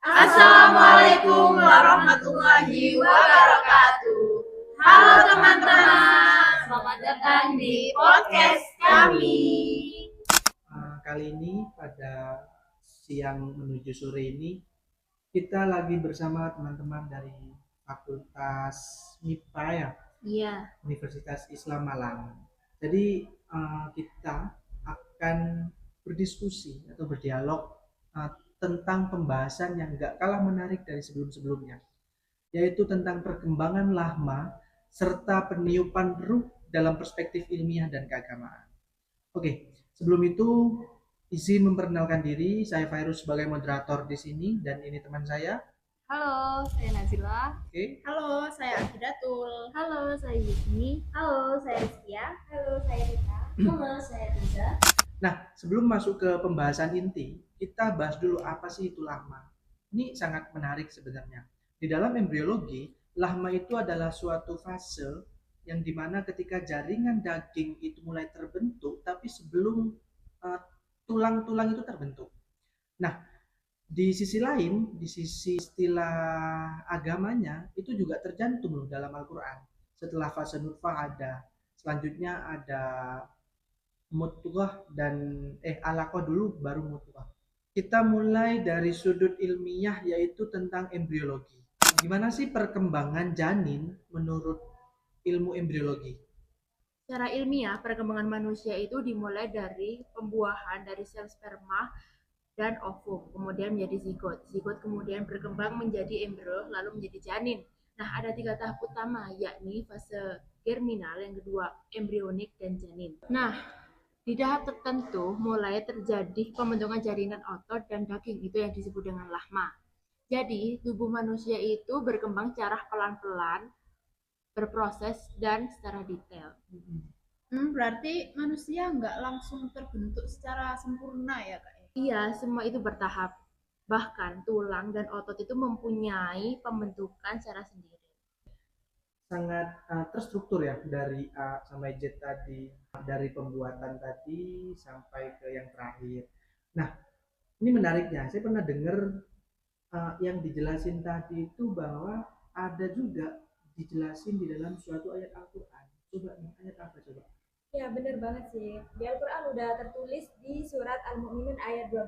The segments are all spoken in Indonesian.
Assalamualaikum warahmatullahi wabarakatuh. Halo teman-teman, selamat datang di podcast kami. Kali ini pada siang menuju sore ini kita lagi bersama teman-teman dari Fakultas MIPA ya, Iya. Universitas Islam Malang. Jadi kita akan berdiskusi atau berdialog tentang pembahasan yang gak kalah menarik dari sebelum-sebelumnya, yaitu tentang perkembangan lahma serta peniupan ruh dalam perspektif ilmiah dan keagamaan. Oke, sebelum itu izin memperkenalkan diri, saya Fairuz sebagai moderator di sini dan ini teman saya. Halo, saya Nazila. Oke. Halo, saya Afidatul. Halo, saya Yusni. Halo, saya Rizkia. Halo, saya Rita. Halo, saya Tiza. Nah, sebelum masuk ke pembahasan inti, kita bahas dulu apa sih itu lahma. Ini sangat menarik sebenarnya. Di dalam embriologi, lahma itu adalah suatu fase yang dimana ketika jaringan daging itu mulai terbentuk, tapi sebelum tulang-tulang itu terbentuk. Nah, di sisi lain, di sisi istilah agamanya, itu juga tercantum loh dalam Al-Quran. Setelah fase nutfah ada, selanjutnya ada mutghah dan alaqah dulu baru mutghah. Kita mulai dari sudut ilmiah yaitu tentang embriologi. Gimana sih perkembangan janin menurut ilmu embriologi? Secara ilmiah, perkembangan manusia itu dimulai dari pembuahan dari sel sperma dan ovum, kemudian menjadi zigot. Zigot kemudian berkembang menjadi embrio, lalu menjadi janin. Nah, ada 3 tahap utama, yakni fase germinal, yang kedua embrionik, dan janin. Nah, di tahap tertentu mulai terjadi pembentukan jaringan otot dan daging, itu yang disebut dengan lahma. Jadi, tubuh manusia itu berkembang secara pelan-pelan, berproses, dan secara detail. Berarti manusia nggak langsung terbentuk secara sempurna ya, Kak? Iya, semua itu bertahap. Bahkan tulang dan otot itu mempunyai pembentukan secara sendiri. Sangat terstruktur ya, dari A sampai Z tadi, dari pembuatan tadi sampai ke yang terakhir. Nah, ini menariknya, saya pernah dengar yang dijelasin tadi itu bahwa ada juga dijelasin di dalam suatu ayat Al-Quran. Coba nih, ayat apa coba? Ya, benar banget sih. Di Al-Quran udah tertulis di surat Al-Mu'minun ayat 12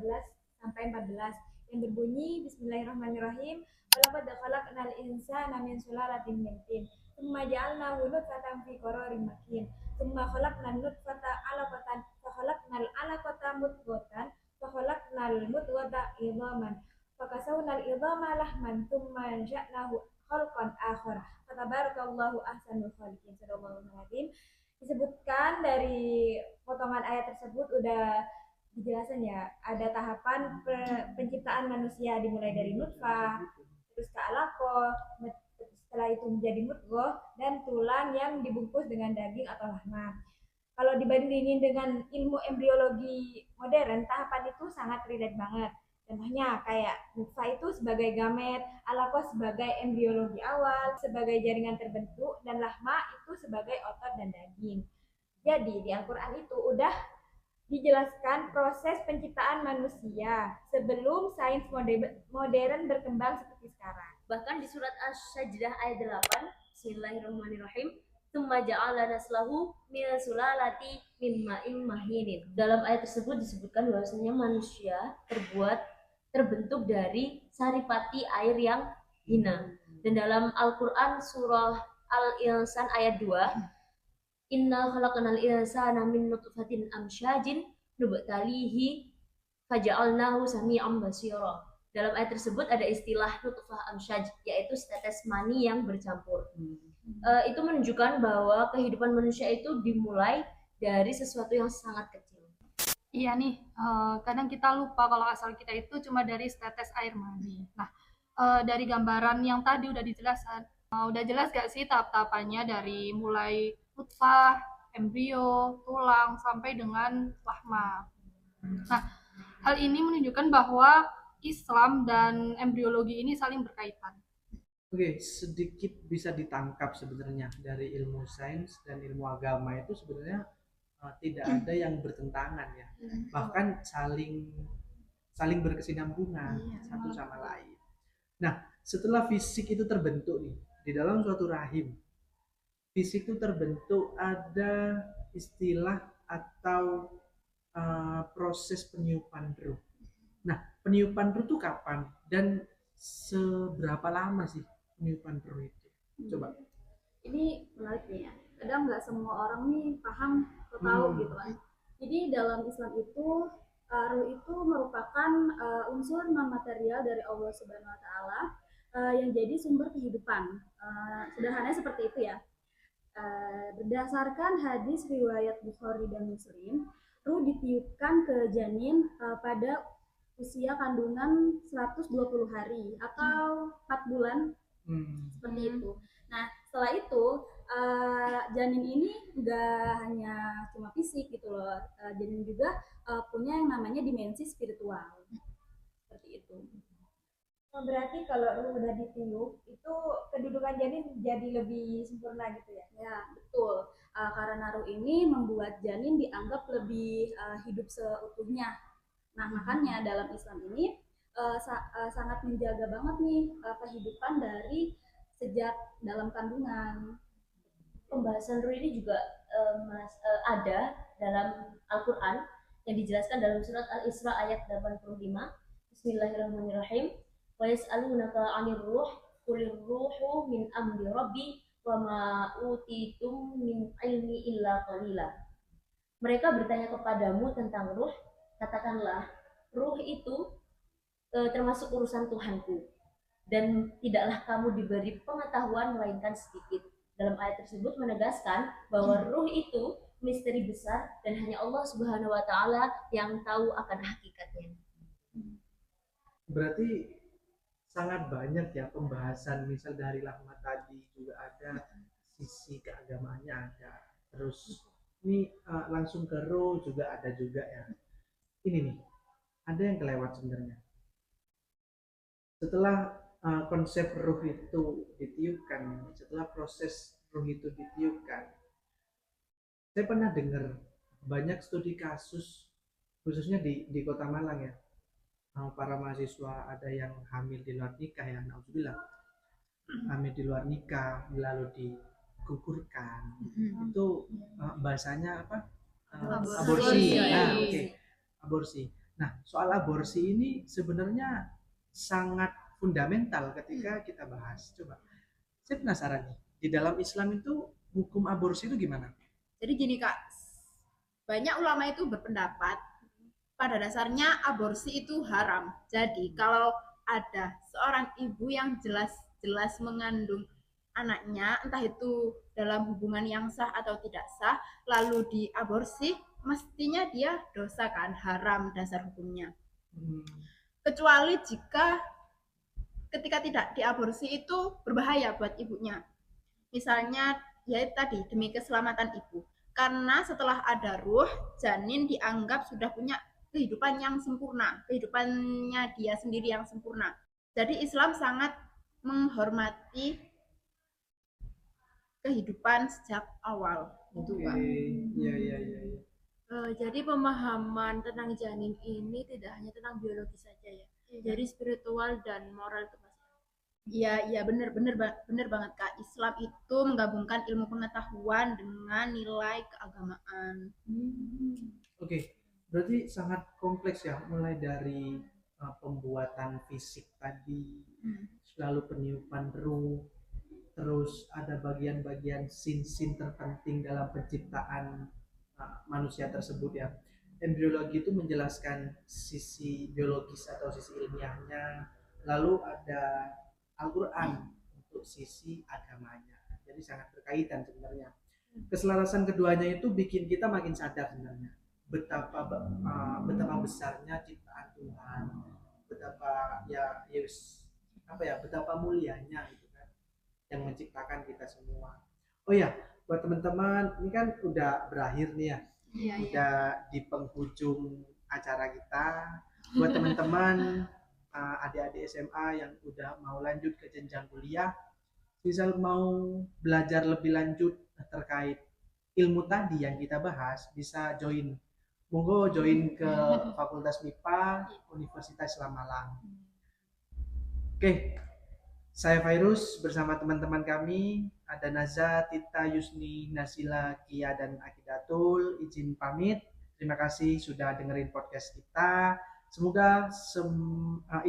sampai 14 yang berbunyi Bismillahirrahmanirrahim. Walaqad khalaqnal insana min sulalatin min tin. Tsumma ja'alnahu nutfatan fi qararin makin. Tsumma khalaqnan nutfata 'alaqatan fa khalaqnal 'alaqata mudghatan fa khalaqnal mudghata idhaman. Fa kasawnal idhama lahman tsumma ansha'nahu khalqan akhar. Fatabarakallahu ahsanul khaliqin. Sadaqallahul azim. Disebutkan dari potongan ayat tersebut udah dijelasin ya, ada tahapan penciptaan manusia dimulai dari nutfah, terus ke alaqah, setelah itu menjadi mudghah dan tulang yang dibungkus dengan daging atau lahma. Kalau dibandingin dengan ilmu embriologi modern, tahapan itu sangat relate banget. Contohnya kayak nutfah itu sebagai gamet, alaqah sebagai embriologi awal, sebagai jaringan terbentuk, dan lahma itu sebagai otot dan daging. Jadi di Al-Quran itu udah dijelaskan proses penciptaan manusia sebelum sains modern berkembang seperti sekarang. Bahkan di surat Asy-Sajdah ayat 8, Bismillahirrahmanirrahim, tsumma ja'ala naslahu min sulalati min ma'in mahinin. Dalam ayat tersebut disebutkan bahwasanya manusia terbentuk dari saripati air yang hina. Dan dalam Al-Quran surah Al-Insan ayat 2, Inna khalaqnal insana min nutfatin amsyajin nubtalihi faja'alnahu sami'an basira. Dalam ayat tersebut ada istilah nutfah amsyaj, yaitu setetes mani yang bercampur. Itu menunjukkan bahwa kehidupan manusia itu dimulai dari sesuatu yang sangat kecil. Iya nih, kadang kita lupa kalau asal kita itu cuma dari setetes air mani. Nah, dari gambaran yang tadi udah dijelaskan, udah jelas gak sih tahap-tahapannya dari mulai nutfah, embrio, tulang, sampai dengan lahma. Nah, hal ini menunjukkan bahwa Islam dan embriologi ini saling berkaitan. Oke, sedikit bisa ditangkap sebenarnya dari ilmu sains dan ilmu agama itu sebenarnya tidak ada yang bertentangan ya, bahkan saling berkesinambungan satu sama lain. Nah, setelah fisik itu terbentuk nih, di dalam suatu rahim, fisik itu terbentuk ada istilah atau proses peniupan ruh. Nah, peniupan ruh itu kapan dan seberapa lama sih peniupan ruh itu? Coba. Ini menarik nih ya. Kadang nggak semua orang nih paham atau tahu gitu kan. Jadi dalam Islam itu ruh itu merupakan unsur non material dari Allah Subhanahu Wa Taala yang jadi sumber kehidupan. Sederhananya seperti itu ya. Berdasarkan hadis riwayat Bukhari dan Muslim, ruh ditiupkan ke janin pada usia kandungan 120 hari atau 4 bulan seperti itu. Nah, setelah itu janin ini nggak hanya cuma fisik gitu loh, janin juga punya yang namanya dimensi spiritual seperti itu. Oh, berarti kalau ruh udah ditiup itu kedudukan janin jadi lebih sempurna gitu ya? Ya, betul. Karena ruh ini membuat janin dianggap lebih hidup seutuhnya. Nah, makanya dalam Islam ini sangat menjaga banget nih kehidupan dari sejak dalam kandungan. Pembahasan ruh ini juga ada dalam Al-Quran yang dijelaskan dalam surat Al-Isra ayat 85. Bismillahirrahmanirrahim. Wa yas'alunaka 'anir ruh qulir ruhu min amri rabbi wa ma utitum min ilmi illa qalila. Mereka bertanya kepadamu tentang ruh, katakanlah ruh itu termasuk urusan Tuhanku dan tidaklah kamu diberi pengetahuan melainkan sedikit. Dalam ayat tersebut menegaskan bahwa ruh itu misteri besar dan hanya Allah Subhanahu wa taala yang tahu akan hakikatnya. Berarti sangat banyak ya pembahasan, misal dari lahmat tadi juga ada, sisi keagamaannya ada, terus ini langsung ke roh juga ada juga ya. Ini nih, ada yang kelewat sebenarnya. Setelah konsep ruh itu ditiupkan, setelah proses ruh itu ditiupkan, saya pernah dengar banyak studi kasus, khususnya di Kota Malang ya, para mahasiswa ada yang hamil di luar nikah ya, nauzubillah, hamil di luar nikah lalu digugurkan, itu bahasanya apa? Aborsi. Nah, oke. Aborsi. Nah, soal aborsi ini sebenarnya sangat fundamental ketika kita bahas. Coba, saya penasaran nih, di dalam Islam itu hukum aborsi itu gimana? Jadi gini Kak, banyak ulama itu berpendapat pada dasarnya aborsi itu haram. Jadi kalau ada seorang ibu yang jelas-jelas mengandung anaknya, entah itu dalam hubungan yang sah atau tidak sah, lalu diaborsi, mestinya dia dosa kan, haram dasar hukumnya. Kecuali jika ketika tidak diaborsi itu berbahaya buat ibunya. Misalnya ya tadi demi keselamatan ibu. Karena setelah ada ruh, janin dianggap sudah punya kehidupan yang sempurna, kehidupannya dia sendiri yang sempurna. Jadi Islam sangat menghormati kehidupan sejak awal. Itu Pak. Iya. Jadi pemahaman tentang janin ini tidak hanya tentang biologi saja ya. Jadi spiritual dan moral itu pasti. Iya benar banget Kak. Islam itu menggabungkan ilmu pengetahuan dengan nilai keagamaan. Oke, berarti sangat kompleks ya, mulai dari pembuatan fisik tadi, lalu peniupan ruh, terus ada bagian-bagian sin-sin terpenting dalam penciptaan manusia tersebut ya. Embriologi itu menjelaskan sisi biologis atau sisi ilmiahnya, lalu ada Al-Quran untuk sisi agamanya. Jadi sangat berkaitan sebenarnya. Keselarasan keduanya itu bikin kita makin sadar sebenarnya betapa besarnya ciptaan Tuhan, betapa betapa mulianya gitu kan yang menciptakan kita semua. Oh ya, buat teman-teman, ini kan udah berakhir nih ya. Udah di penghujung acara kita. Buat teman-teman adik-adik SMA yang udah mau lanjut ke jenjang kuliah, misal mau belajar lebih lanjut terkait ilmu tadi yang kita bahas, bisa monggo join ke Fakultas MIPA Universitas Islam Malang. Oke, Saya Virus bersama teman-teman kami, ada Naza, Tita, Yusni, Nasila, Kia, dan Akidatul. Izin pamit. Terima kasih sudah dengerin podcast kita. Semoga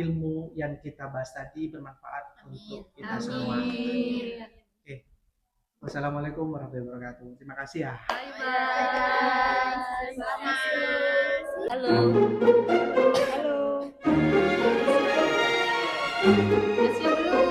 ilmu yang kita bahas tadi bermanfaat untuk kita semua. Oke. Wassalamualaikum warahmatullahi wabarakatuh. Terima kasih ya. Bye-bye. Selamat. Halo. Masih belum.